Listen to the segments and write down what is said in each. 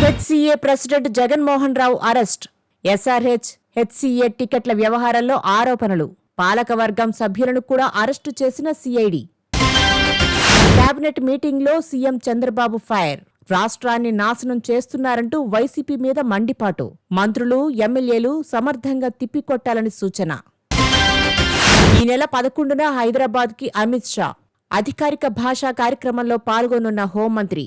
HCA president Jaganmohan Rao arrest. SRH, HCA టికెట్ల వ్యవహారంలో ఆరోపణలు. పాలకవర్గం సభ్యులను కూడా అరెస్టు చేసిన సిఐడి. కేబినెట్ మీటింగ్లో సీఎం చంద్రబాబు ఫైర్. రాష్ట్రాన్ని నాశనం చేస్తున్నారంటూ వైసీపీ మీద మండిపాటు. మంత్రులు, ఎమ్మెల్యేలు సమర్థంగా తిప్పికొట్టాలని సూచన. ఈ నెల 11న హైదరాబాద్కి అమిత్ షా. అధికారిక భాషా కార్యక్రమంలో పాల్గొనున్న హోంమంత్రి.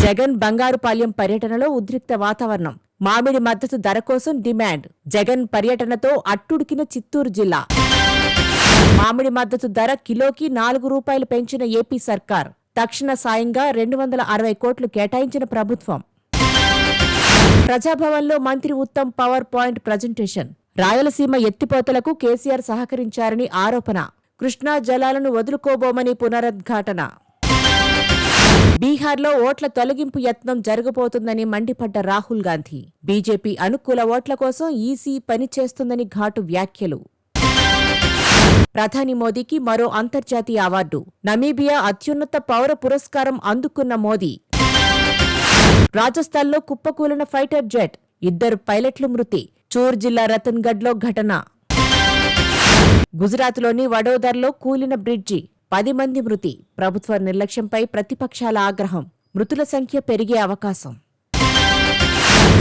జగన్ బంగారుపాలెం పర్యటనలో ఉద్రిక్త వాతావరణం. మామిడి మద్దతు ధర కోసం డిమాండ్. జగన్ పర్యటనతో అట్టుడికిన చిత్తూరు జిల్లా. మామిడి మద్దతు ధర కిలోకి 4 రూపాయలు పెంచిన ఏపీ సర్కార్. తక్షణ సాయంగా 260 కోట్లు కేటాయించిన ప్రభుత్వం. ప్రజాభవన్లో మంత్రి Uttam power point presentation. Rayalaseema ఎత్తిపోతలకు కేసీఆర్ సహకరించారని ఆరోపణ. కృష్ణా జలాలను వదులుకోబోమని పునరుద్ఘాటన. బీహార్లో ఓట్ల తొలగింపు యత్నం జరగబోతుందని మండిపడ్డ రాహుల్ గాంధీ. బీజేపీ అనుకూల ఓట్ల కోసం ఈసీ పనిచేస్తుందని ఘాటు వ్యాఖ్యలు. ప్రధాని మోదీకి మరో అంతర్జాతీయ అవార్డు. నమీబియా అత్యున్నత పౌర పురస్కారం అందుకున్న మోదీ. రాజస్థాన్లో కుప్పకూలిన ఫైటర్ జెట్. 2 పైలట్లు మృతి. చూర్ జిల్లా రతన్గఢ్లో ఘటన. గుజరాత్లోని వడోదరలో కూలిన బ్రిడ్జి. 10 మంది మృతి. ప్రభుత్వ నిర్లక్ష్యంపై ప్రతిపక్షాల ఆగ్రహం. మృతుల సంఖ్య పెరిగే అవకాశం.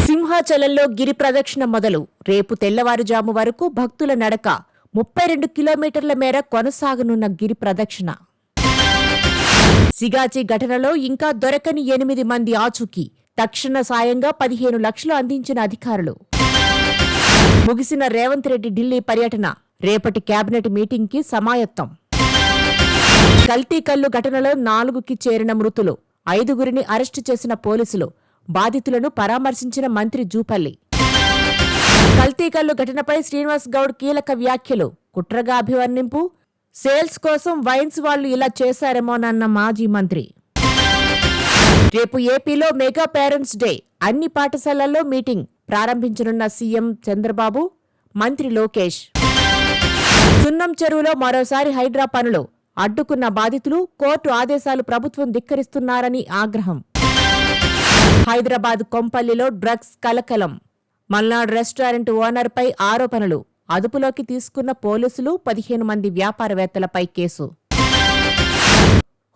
సింహాచలంలో గిరి ప్రదక్షిణ మొదలు. రేపు తెల్లవారుజాము వరకు భక్తుల నడక. 32 కిలోమీటర్ల మేర కొనసాగనున్న గిరి ప్రదక్షిణ. సిగాచి ఘటనలో ఇంకా దొరకని 8 మంది ఆచూకీ. తక్షణ సాయంగా 15 లక్షలు అందించిన అధికారులు. ముగిసిన రేవంత్ రెడ్డి ఢిల్లీ పర్యటన. రేపటి కేబినెట్ మీటింగ్కి సమాయత్తం. కల్తీ కల్లు ఘటనలో 4కి చేరిన మృతులు. 5గురిని అరెస్టు చేసిన పోలీసులు. బాధితులను పరామర్శించిన మంత్రి జూపల్లి. కల్తీ కల్లు ఘటనపై శ్రీనివాస్ గౌడ్ కీలక వ్యాఖ్యలు. కుట్రగా అభివర్ణింపు. సేల్స్ కోసం వైన్స్ వాళ్లు ఇలా చేశారేమోనన్న మాజీ మంత్రి. రేపు ఏపీలో మెగా పేరెంట్స్ డే. అన్ని పాఠశాలల్లో మీటింగ్ ప్రారంభించనున్న సీఎం చంద్రబాబు, మంత్రి లోకేష్. సున్నం చెరువులో మరోసారి హైడ్రా పనులు. అడ్డుకున్న బాధితులు. కోర్టు ఆదేశాలు ప్రభుత్వం ధిక్కరిస్తున్నారని ఆగ్రహం. హైదరాబాద్ కొంపల్లిలో డ్రగ్స్ కలకలం. మల్నాడ్ రెస్టారెంట్ ఓనర్పై ఆరోపణలు. అదుపులోకి తీసుకున్న పోలీసులు. 15 మంది వ్యాపారవేత్తలపై కేసు.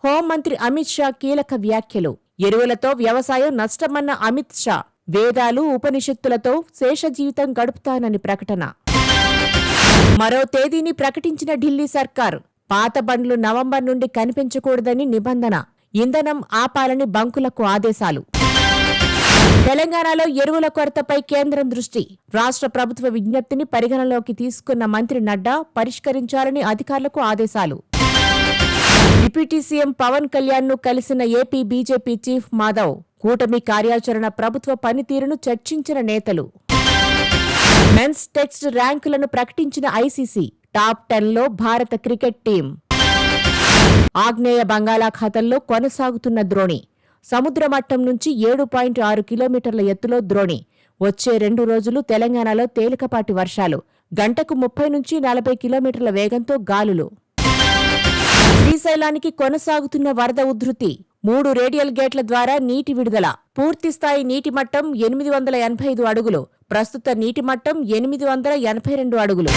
హోంమంత్రి అమిత్ షా కీలక వ్యాఖ్యలు. ఎరువులతో వ్యవసాయం నష్టమన్న అమిత్ షా. వేదాలు, ఉపనిషత్తులతో శేష జీవితం గడుపుతానని ప్రకటన. మరో తేదీని ప్రకటించిన ఢిల్లీ సర్కార్. పాత బండ్లు నవంబర్ నుండి కనిపించకూడదని నిబంధన. ఇంధనం ఆపాలని బంకులకు ఆదేశాలు. తెలంగాణలో ఎరువుల కొరతపై కేంద్రం దృష్టి. రాష్ట్ర ప్రభుత్వ విజ్ఞప్తిని పరిగణలోకి తీసుకున్న మంత్రి నడ్డా పరిష్కరించాలని అధికారులకు ఆదేశాలు. డిప్యూటీ సీఎం పవన్ కళ్యాణ్ను కలిసిన ఏపీ బీజేపీ చీఫ్ మాధవ్. కూటమి కార్యాచరణ, ప్రభుత్వ పనితీరును చర్చించిన నేతలు. మెన్స్ టెస్ట్ ర్యాంకులను ప్రకటించిన ఐసీసీ. టాప్ 10లో భారత క్రికెట్ టీం. ఆగ్నేయ బంగాళాఖాతంలో కొనసాగుతున్న ద్రోణి. సముద్ర మట్టం నుంచి 7.6 కిలోమీటర్ల ఎత్తులో ద్రోణి. వచ్చే 2 రోజులు తెలంగాణలో తేలికపాటి వర్షాలు. గంటకు 30 నుంచి 40 కిలోమీటర్ల వేగంతో గాలులు. శ్రీశైలానికి కొనసాగుతున్న వరద ఉధృతి. 3 రేడియల్ గేట్ల ద్వారా నీటి విడుదల. పూర్తిస్థాయి నీటి మట్టం 885 అడుగులు. ప్రస్తుత నీటి మట్టం 882 అడుగులు.